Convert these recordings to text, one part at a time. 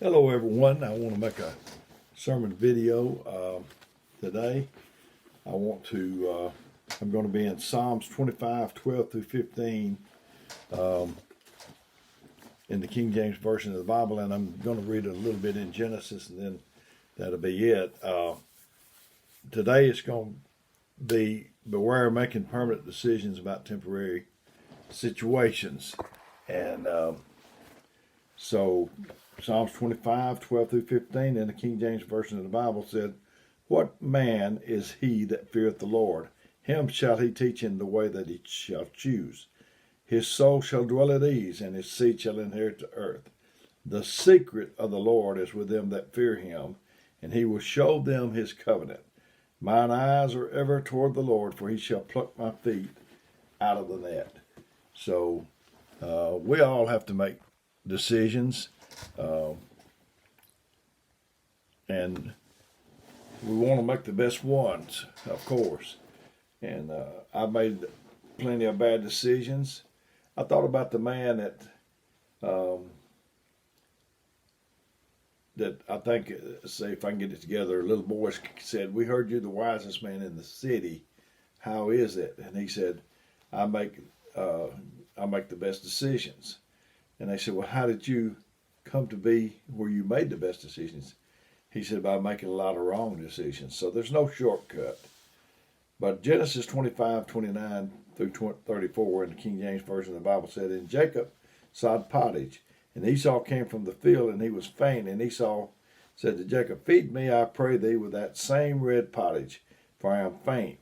Hello everyone. I want to make a sermon video today. I'm going to be in Psalms 25:12 through 15 in the King James Version of the Bible, and I'm going to read a little bit in Genesis, and then that'll be it. Today it's going to be beware making permanent decisions about temporary situations. And so Psalms 25:12 through 15 in the King James Version of the Bible said, "What man is he that feareth the Lord? Him shall he teach in the way that he shall choose. His soul shall dwell at ease, and his seed shall inherit the earth. The secret of the Lord is with them that fear him, and he will show them his covenant. Mine eyes are ever toward the Lord, for he shall pluck my feet out of the net." So we all have to make decisions. And we want to make the best ones, of course. And I've made plenty of bad decisions. I thought about the man that I think, say if I can get it together, a little boy said, "We heard you're the wisest man in the city. How is it?" And he said, I make the best decisions." And they said, "Well, how did you come to be where you made the best decisions?" He said, "By making a lot of wrong decisions." So there's no shortcut. But Genesis 25:29 through 34 in the King James Version of the Bible said, "And Jacob sowed pottage, and Esau came from the field, and he was faint. And Esau said to Jacob, Feed me, I pray thee, with that same red pottage, for I am faint.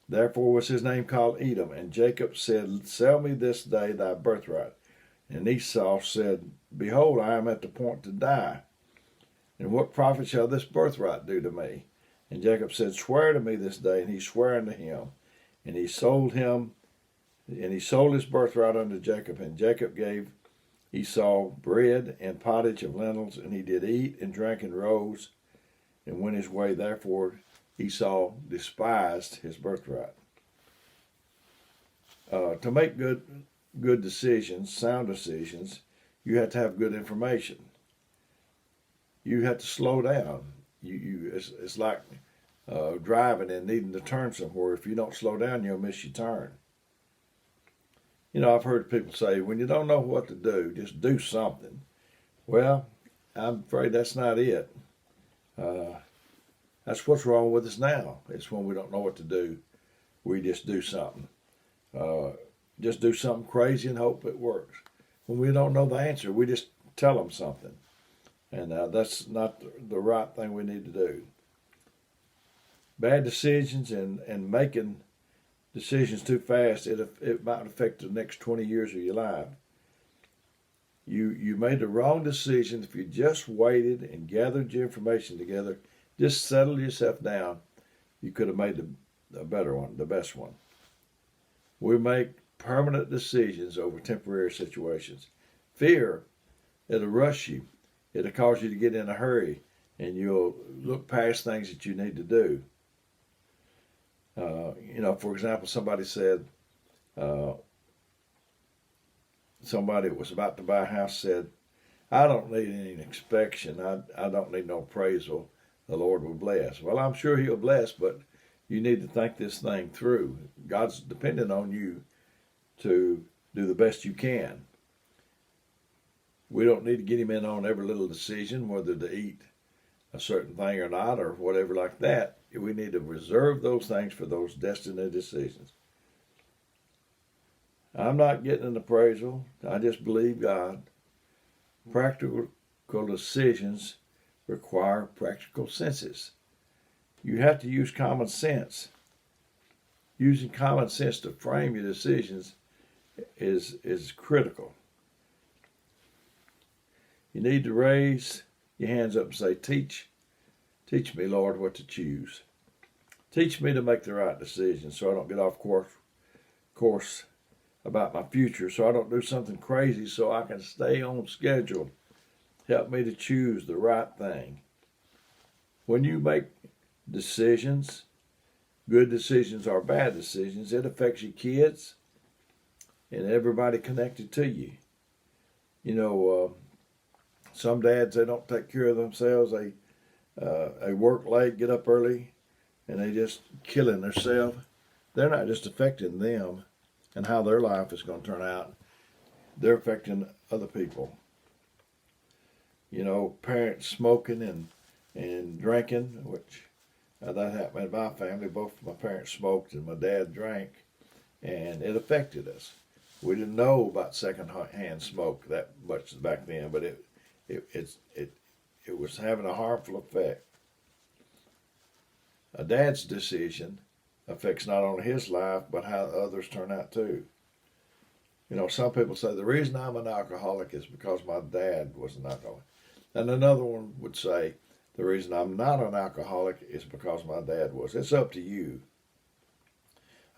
Therefore was his name called Edom. And Jacob said, Sell me this day thy birthright. And Esau said, Behold, I am at the point to die. And what profit shall this birthright do to me? And Jacob said, Swear to me this day. And he sware unto him. And he sold his birthright unto Jacob. And Jacob gave Esau bread and pottage of lentils. And he did eat and drank and rose and went his way. Therefore Esau despised his birthright. To make good decisions, sound decisions, you have to have good information. You have to slow down. It's like driving and needing to turn somewhere. If you don't slow down, you'll miss your turn. You know, I've heard people say, when you don't know what to do, just do something. Well, I'm afraid that's not it. That's what's wrong with us now. It's when we don't know what to do, we just do something. Just do something crazy and hope it works. When we don't know the answer, we just tell them something. And that's not the right thing we need to do. Bad decisions and making decisions too fast, it might affect the next 20 years of your life. You made the wrong decision. If you just waited and gathered your information together, just settle yourself down, you could have made the better one, the best one. We make permanent decisions over temporary situations. Fear, it'll rush you. It'll cause you to get in a hurry, and you'll look past things that you need to do. For example, somebody said, somebody that was about to buy a house said, "I don't need any inspection. I don't need no appraisal. The Lord will bless." Well, I'm sure he'll bless, but you need to think this thing through. God's dependent on you to do the best you can. We don't need to get him in on every little decision, whether to eat a certain thing or not, or whatever like that. We need to reserve those things for those destiny decisions. I'm not getting an appraisal. I just believe God. Practical decisions require practical senses. You have to use common sense. Using common sense to frame your decisions is critical. You need to raise your hands up and say, Teach me, Lord, what to choose. Teach me to make the right decisions so I don't get off course about my future, so I don't do something crazy, so I can stay on schedule. Help me to choose the right thing. When you make decisions, good decisions or bad decisions, it affects your kids and everybody connected to you. some dads, they don't take care of themselves. They work late, get up early, and they just killing themselves. They're not just affecting them and how their life is going to turn out. They're affecting other people. You know, parents smoking and drinking, which that happened in my family. Both of my parents smoked and my dad drank, and it affected us. We didn't know about second-hand smoke that much back then, but it was having a harmful effect. A dad's decision affects not only his life, but how others turn out too. You know, some people say the reason I'm an alcoholic is because my dad was an alcoholic. And another one would say the reason I'm not an alcoholic is because my dad was. It's up to you.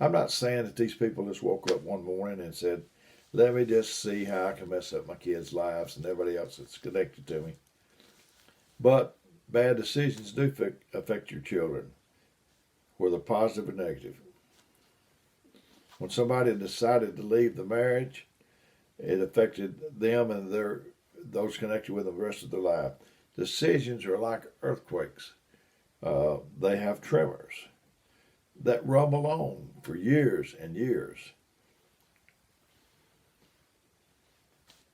I'm not saying that these people just woke up one morning and said, let me just see how I can mess up my kids' lives and everybody else that's connected to me. But bad decisions do affect your children, whether positive or negative. When somebody decided to leave the marriage, it affected them and those connected with them the rest of their life. Decisions are like earthquakes. They have tremors that rumble on for years and years.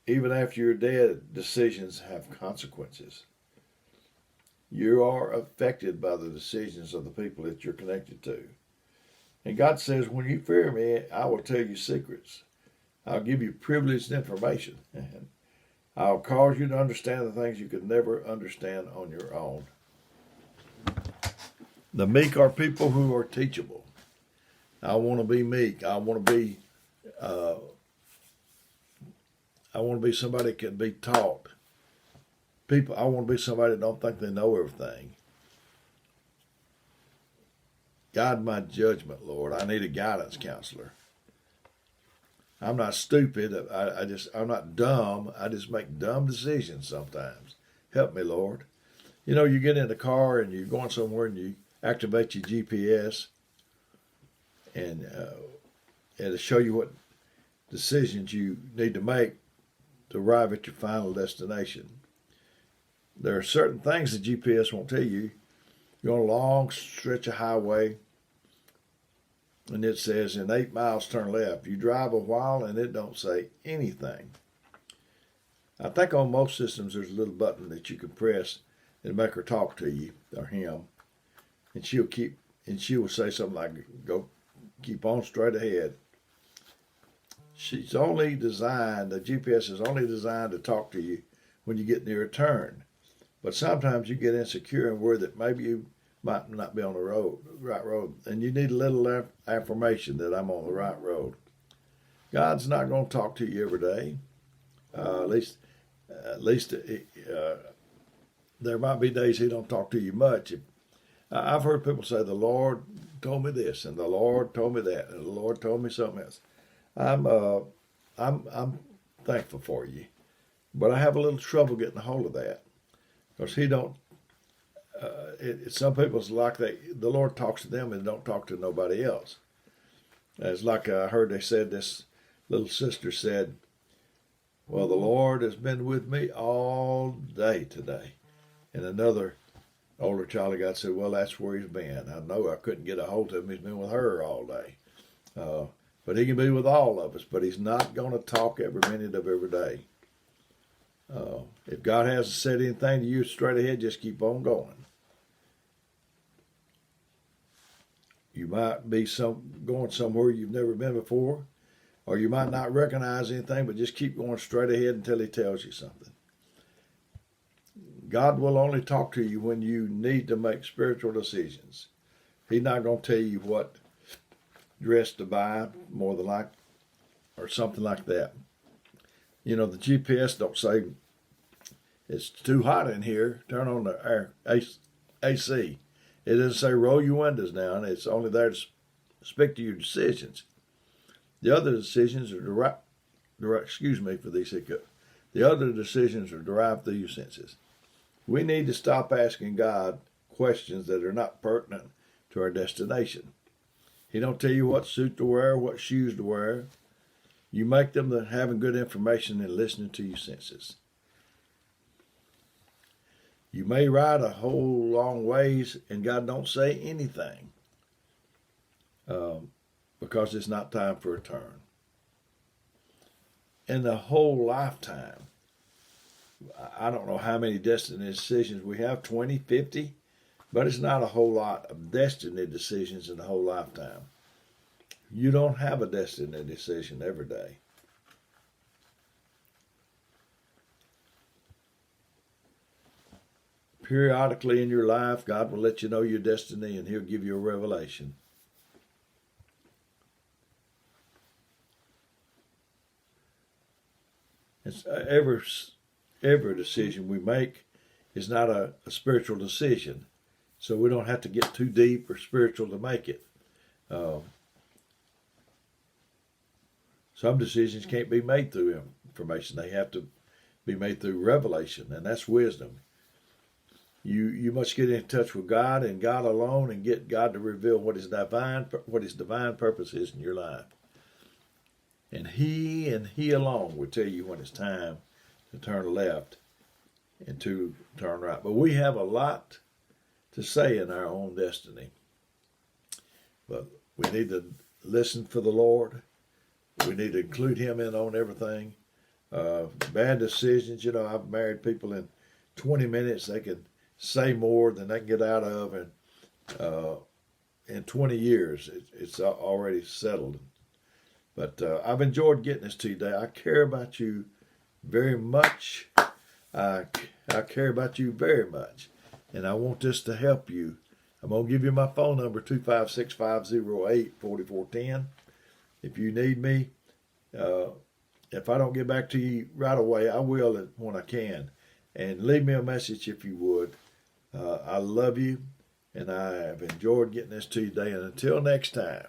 Even after you're dead, decisions have consequences. You are affected by the decisions of the people that you're connected to. And God says, when you fear me, I will tell you secrets. I'll give you privileged information. And I'll cause you to understand the things you could never understand on your own. The meek are people who are teachable. I want to be meek. I want to be somebody that can be taught. I want to be somebody that don't think they know everything. Guide my judgment, Lord. I need a guidance counselor. I'm not stupid. I'm not dumb. I just make dumb decisions sometimes. Help me, Lord. You know, you get in the car and you're going somewhere and you activate your GPS and it'll show you what decisions you need to make to arrive at your final destination. There are certain things the GPS won't tell you. You're on a long stretch of highway and it says in 8 miles turn left. You drive a while and it don't say anything. I think on most systems there's a little button that you can press and make her talk to you or him, and she will say something like, "Go, keep on straight ahead." The GPS is only designed to talk to you when you get near a turn. But sometimes you get insecure and worry that maybe you might not be on the right road, and you need a little affirmation that I'm on the right road. God's not going to talk to you every day. At least there might be days He don't talk to you much. I've heard people say, "The Lord told me this, and the Lord told me that, and the Lord told me something else." I'm thankful for you, but I have a little trouble getting a hold of that because He don't. Some people's like the Lord talks to them and don't talk to nobody else. It's like I heard they said, this little sister said, "Well, the Lord has been with me all day today." And another older child of God said, "Well, that's where He's been. I know I couldn't get a hold of Him. He's been with her all day." But He can be with all of us, but He's not going to talk every minute of every day. If God hasn't said anything to you straight ahead, just keep on going. You might be going somewhere you've never been before, or you might not recognize anything, but just keep going straight ahead until He tells you something. God will only talk to you when you need to make spiritual decisions. He's not going to tell you what dress to buy, more than like, or something like that. You know, the GPS don't say, "It's too hot in here, turn on the air AC." It doesn't say, "Roll your windows down." It's only there to speak to your decisions. The other decisions are excuse me for these hiccups. The other decisions are derived through your senses. We need to stop asking God questions that are not pertinent to our destination. He don't tell you what suit to wear, what shoes to wear. You make them having good information and listening to your senses. You may ride a whole long ways and God don't say anything because it's not time for a turn. In the whole lifetime, I don't know how many destiny decisions we have, 20, 50, but it's not a whole lot of destiny decisions in the whole lifetime. You don't have a destiny decision every day. Periodically in your life, God will let you know your destiny and He'll give you a revelation. It's, every decision we make is not a spiritual decision, so we don't have to get too deep or spiritual to make it. Some decisions can't be made through information. They have to be made through revelation, and that's wisdom. You must get in touch with God and God alone and get God to reveal what His divine purpose is in your life. And He alone will tell you when it's time to turn left and to turn right. But we have a lot to say in our own destiny. But we need to listen for the Lord. We need to include Him in on everything. Bad decisions, I've married people in 20 minutes. They can say more than they can get out of, and in 20 years, it's already settled. But I've enjoyed getting this to you today. I care about you very much. I care about you very much, and I want this to help you. I'm going to give you my phone number, 256-508-4410. If you need me, if I don't get back to you right away, I will when I can. And leave me a message if you would. I love you, and I have enjoyed getting this to you today. And until next time.